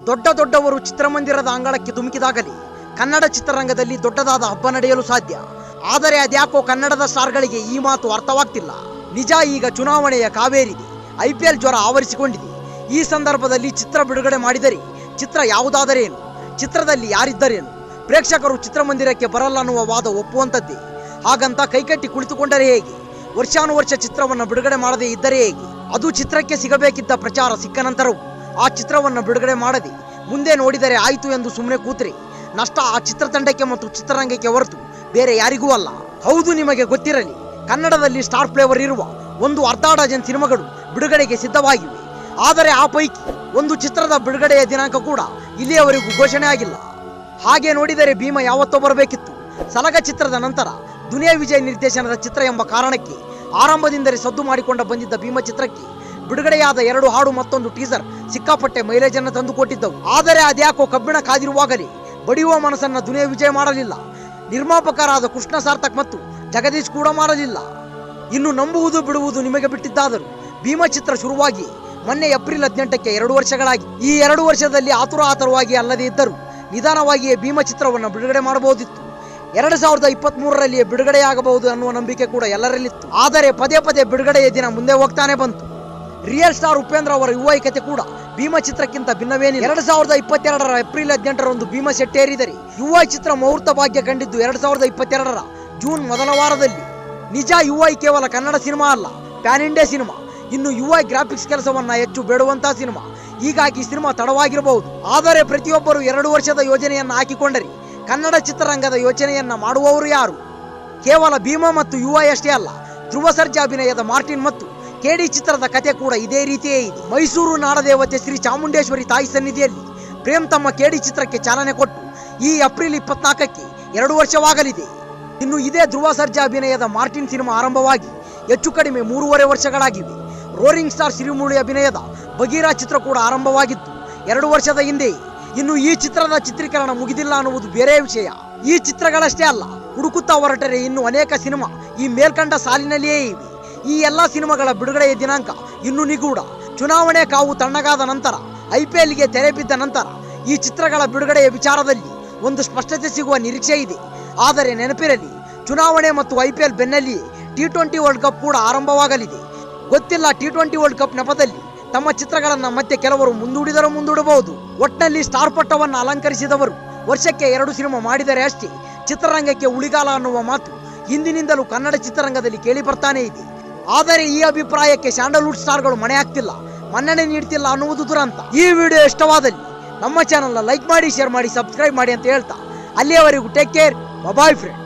ದೊಡ್ಡ ದೊಡ್ಡವರು ಚಿತ್ರಮಂದಿರದ ಅಂಗಳಕ್ಕೆ ಧುಮುಕಿದಾಗಲೇ ಕನ್ನಡ ಚಿತ್ರರಂಗದಲ್ಲಿ ದೊಡ್ಡದಾದ ಹಬ್ಬ ನಡೆಯಲು ಸಾಧ್ಯ. ಆದರೆ ಅದ್ಯಾಕೋ ಕನ್ನಡದ ಸ್ಟಾರ್ಗಳಿಗೆ ಈ ಮಾತು ಅರ್ಥವಾಗ್ತಿಲ್ಲ. ನಿಜ, ಈಗ ಚುನಾವಣೆಯ ಕಾವೇರಿದೆ, IPL ಜ್ವರ ಆವರಿಸಿಕೊಂಡಿದೆ. ಈ ಸಂದರ್ಭದಲ್ಲಿ ಚಿತ್ರ ಬಿಡುಗಡೆ ಮಾಡಿದರೆ ಚಿತ್ರ ಯಾವುದಾದರೇನು, ಚಿತ್ರದಲ್ಲಿ ಯಾರಿದ್ದರೇನು, ಪ್ರೇಕ್ಷಕರು ಚಿತ್ರಮಂದಿರಕ್ಕೆ ಬರಲ್ಲ ಅನ್ನುವ ವಾದ ಒಪ್ಪುವಂಥದ್ದೇ. ಹಾಗಂತ ಕೈಕಟ್ಟಿ ಕುಳಿತುಕೊಂಡರೆ ಹೇಗೆ? ವರ್ಷಾನುವರ್ಷ ಚಿತ್ರವನ್ನು ಬಿಡುಗಡೆ ಮಾಡದೇ ಇದ್ದರೆ ಹೇಗೆ? ಅದು ಚಿತ್ರಕ್ಕೆ ಸಿಗಬೇಕಿದ್ದ ಪ್ರಚಾರ ಸಿಕ್ಕ ನಂತರವೂ ಆ ಚಿತ್ರವನ್ನು ಬಿಡುಗಡೆ ಮಾಡದೆ ಮುಂದೆ ನೋಡಿದರೆ ಆಯಿತು ಎಂದು ಸುಮ್ಮನೆ ಕೂತ್ರೆ ನಷ್ಟ ಆ ಚಿತ್ರತಂಡಕ್ಕೆ ಮತ್ತು ಚಿತ್ರರಂಗಕ್ಕೆ ಹೊರತು ಬೇರೆ ಯಾರಿಗೂ ಅಲ್ಲ. ಹೌದು, ನಿಮಗೆ ಗೊತ್ತಿರಲಿ, ಕನ್ನಡದಲ್ಲಿ ಸ್ಟಾರ್ ಫ್ಲೇವರ್ ಇರುವ ಒಂದು ಅರ್ಧ ಡಜನ್ ಸಿನಿಮಾಗಳು ಬಿಡುಗಡೆಗೆ ಸಿದ್ಧವಾಗಿವೆ. ಆದರೆ ಆ ಪೈಕಿ ಒಂದು ಚಿತ್ರದ ಬಿಡುಗಡೆಯ ದಿನಾಂಕ ಕೂಡ ಇಲ್ಲಿಯವರೆಗೂ ಘೋಷಣೆ ಆಗಿಲ್ಲ. ಹಾಗೆ ನೋಡಿದರೆ ಭೀಮ ಯಾವತ್ತೋ ಬರಬೇಕಿತ್ತು. ಸಲಗ ಚಿತ್ರದ ನಂತರ ದುನಿಯಾ ವಿಜಯ್ ನಿರ್ದೇಶನದ ಚಿತ್ರ ಎಂಬ ಕಾರಣಕ್ಕೆ ಆರಂಭದಿಂದಲೇ ಸದ್ದು ಮಾಡಿಕೊಂಡ ಬಂದಿದ್ದ ಭೀಮ ಚಿತ್ರಕ್ಕೆ ಬಿಡುಗಡೆಯಾದ 2 ಹಾಡು ಮತ್ತೊಂದು ಟೀಸರ್ ಸಿಕ್ಕಾಪಟ್ಟೆ ಮೈಲೇಜ್ ಅನ್ನು ತಂದುಕೊಟ್ಟಿದ್ದವು. ಆದರೆ ಅದ್ಯಾಕೋ ಕಬ್ಬಿಣ ಕಾದಿರುವಾಗಲೇ ಬಡಿಯುವ ಮನಸ್ಸನ್ನು ದುನಿಯಾ ವಿಜಯ್ ಮಾಡಲಿಲ್ಲ. ನಿರ್ಮಾಪಕರಾದ ಕೃಷ್ಣ ಸಾರ್ಥಕ್ ಮತ್ತು ಜಗದೀಶ್ ಕೂಡ ಮಾಡಲಿಲ್ಲ. ಇನ್ನು ನಂಬುವುದು ಬಿಡುವುದು ನಿಮಗೆ ಬಿಟ್ಟಿದ್ದಾದರೂ ಭೀಮ ಚಿತ್ರ ಶುರುವಾಗಿ ಮೊನ್ನೆ ಏಪ್ರಿಲ್ 18ಕ್ಕೆ 2 ವರ್ಷಗಳಾಗಿ. ಈ 2 ವರ್ಷದಲ್ಲಿ ಆತುರವಾಗಿ ಅಲ್ಲದೇ ಇದ್ದರೂ ನಿಧಾನವಾಗಿಯೇ ಭೀಮ ಚಿತ್ರವನ್ನು ಬಿಡುಗಡೆ ಮಾಡಬಹುದಿತ್ತು. 2023ರಲ್ಲಿಯೇ ಬಿಡುಗಡೆಯಾಗಬಹುದು ಅನ್ನುವ ನಂಬಿಕೆ ಕೂಡ ಎಲ್ಲರಲ್ಲಿತ್ತು. ಆದರೆ ಪದೇ ಪದೇ ಬಿಡುಗಡೆಯ ದಿನ ಮುಂದೆ ಹೋಗ್ತಾನೆ ಬಂತು. ರಿಯಲ್ ಸ್ಟಾರ್ ಉಪೇಂದ್ರ ಅವರ ಯುವ ಕತೆ ಕೂಡ ಭೀಮ ಚಿತ್ರಕ್ಕಿಂತ ಭಿನ್ನವೇನಿಲ್ಲ. 2022ರ ಏಪ್ರಿಲ್ 18ರಂದು ಭೀಮ ಸೆಟ್ಟೇರಿದರೆ ಯುವ ಚಿತ್ರ ಮುಹೂರ್ತ ಭಾಗ್ಯ ಕಂಡಿದ್ದು 2022ರ ಜೂನ್ ಮೊದಲ ವಾರದಲ್ಲಿ. ನಿಜ, ಯುವ ಕೇವಲ ಕನ್ನಡ ಸಿನಿಮಾ ಅಲ್ಲ, ಪ್ಯಾನ್ ಇಂಡಿಯಾ ಸಿನಿಮಾ. ಇನ್ನು ಯುವ ಗ್ರಾಫಿಕ್ಸ್ ಕೆಲಸವನ್ನ ಹೆಚ್ಚು ಬೇಡುವಂತಹ ಸಿನಿಮಾ. ಹೀಗಾಗಿ ಸಿನಿಮಾ ತಡವಾಗಿರಬಹುದು. ಆದರೆ ಪ್ರತಿಯೊಬ್ಬರು 2 ವರ್ಷದ ಯೋಜನೆಯನ್ನ ಹಾಕಿಕೊಂಡರೆ ಕನ್ನಡ ಚಿತ್ರರಂಗದ ಯೋಚನೆಯನ್ನ ಮಾಡುವವರು ಯಾರು? ಕೇವಲ ಭೀಮ ಮತ್ತು ಯುವ ಅಷ್ಟೇ ಅಲ್ಲ, ಧ್ರುವ ಸರ್ಜಾ ಅಭಿನಯದ ಮಾರ್ಟಿನ್ ಮತ್ತು KD ಚಿತ್ರದ ಕತೆ ಕೂಡ ಇದೇ ರೀತಿಯೇ ಇದೆ. ಮೈಸೂರು ನಾಡದೇವತೆ ಶ್ರೀ ಚಾಮುಂಡೇಶ್ವರಿ ತಾಯಿ ಸನ್ನಿಧಿಯಲ್ಲಿ ಪ್ರೇಮ್ ತಮ್ಮ KD ಚಿತ್ರಕ್ಕೆ ಚಾಲನೆ ಕೊಟ್ಟು ಈ ಏಪ್ರಿಲ್ 24ಕ್ಕೆ 2 ವರ್ಷವಾಗಲಿದೆ. ಇನ್ನು ಇದೇ ಧ್ರುವ ಸರ್ಜಾ ಅಭಿನಯದ ಮಾರ್ಟಿನ್ ಸಿನಿಮಾ ಆರಂಭವಾಗಿ ಹೆಚ್ಚು ಕಡಿಮೆ 3.5 ವರ್ಷಗಳಾಗಿವೆ. ರೋರಿಂಗ್ ಸ್ಟಾರ್ ಶ್ರೀಮುರಳಿ ಅಭಿನಯದ ಬಗೀರಾ ಚಿತ್ರ ಕೂಡ ಆರಂಭವಾಗಿದ್ದು 2 ವರ್ಷದ ಹಿಂದೆ. ಇನ್ನು ಈ ಚಿತ್ರದ ಚಿತ್ರೀಕರಣ ಮುಗಿದಿಲ್ಲ ಅನ್ನುವುದು ಬೇರೆ ವಿಷಯ. ಈ ಚಿತ್ರಗಳಷ್ಟೇ ಅಲ್ಲ, ಹುಡುಕುತ್ತಾ ಹೊರಟರೆ ಇನ್ನು ಅನೇಕ ಸಿನಿಮಾ ಈ ಮೇಲ್ಕಂಡ ಸಾಲಿನಲ್ಲಿಯೇ ಇವೆ. ಈ ಎಲ್ಲ ಸಿನಿಮಾಗಳ ಬಿಡುಗಡೆಯ ದಿನಾಂಕ ಇನ್ನೂ ನಿಗೂಢ. ಚುನಾವಣೆ ಕಾವು ತಣ್ಣಗಾದ ನಂತರ, IPLಗೆ ತೆರೆ ಬಿದ್ದ ನಂತರ ಈ ಚಿತ್ರಗಳ ಬಿಡುಗಡೆಯ ವಿಚಾರದಲ್ಲಿ ಒಂದು ಸ್ಪಷ್ಟತೆ ಸಿಗುವ ನಿರೀಕ್ಷೆ ಇದೆ. ಆದರೆ ನೆನಪಿರಲಿ, ಚುನಾವಣೆ ಮತ್ತು IPL ಬೆನ್ನಲ್ಲಿಯೇ T20 ವರ್ಲ್ಡ್ ಕಪ್ ಕೂಡ ಆರಂಭವಾಗಲಿದೆ. ಗೊತ್ತಿಲ್ಲ, T20 ವರ್ಲ್ಡ್ ಕಪ್ ನೆಪದಲ್ಲಿ ತಮ್ಮ ಚಿತ್ರಗಳನ್ನು ಮತ್ತೆ ಕೆಲವರು ಮುಂದೂಡಬಹುದು. ಒಟ್ಟಿನಲ್ಲಿ ಸ್ಟಾರ್ ಪಟ್ಟವನ್ನು ಅಲಂಕರಿಸಿದವರು ವರ್ಷಕ್ಕೆ 2 ಸಿನಿಮಾ ಮಾಡಿದರೆ ಅಷ್ಟೇ ಚಿತ್ರರಂಗಕ್ಕೆ ಉಳಿಗಾಲ ಅನ್ನುವ ಮಾತು ಹಿಂದಿನಿಂದಲೂ ಕನ್ನಡ ಚಿತ್ರರಂಗದಲ್ಲಿ ಕೇಳಿ ಬರ್ತಾನೆ ಇದೆ. ಆದರೆ ಈ ಅಭಿಪ್ರಾಯಕ್ಕೆ ಸ್ಯಾಂಡಲ್ವುಡ್ ಸ್ಟಾರ್ಗಳು ಮಣೆ ಹಾಕ್ತಿಲ್ಲ, ಮನ್ನಣೆ ನೀಡ್ತಿಲ್ಲ ಅನ್ನುವುದು ದುರಂತ. ಈ ವಿಡಿಯೋ ಇಷ್ಟವಾದಲ್ಲಿ ನಮ್ಮ ಚಾನೆಲ್ನ ಲೈಕ್ ಮಾಡಿ, ಶೇರ್ ಮಾಡಿ, ಸಬ್ಸ್ಕ್ರೈಬ್ ಮಾಡಿ ಅಂತ ಹೇಳ್ತಾ ಅಲ್ಲಿಯವರೆಗೂ ಟೇಕ್ ಕೇರ್, ಬಾಯ್ ಫ್ರೆಂಡ್.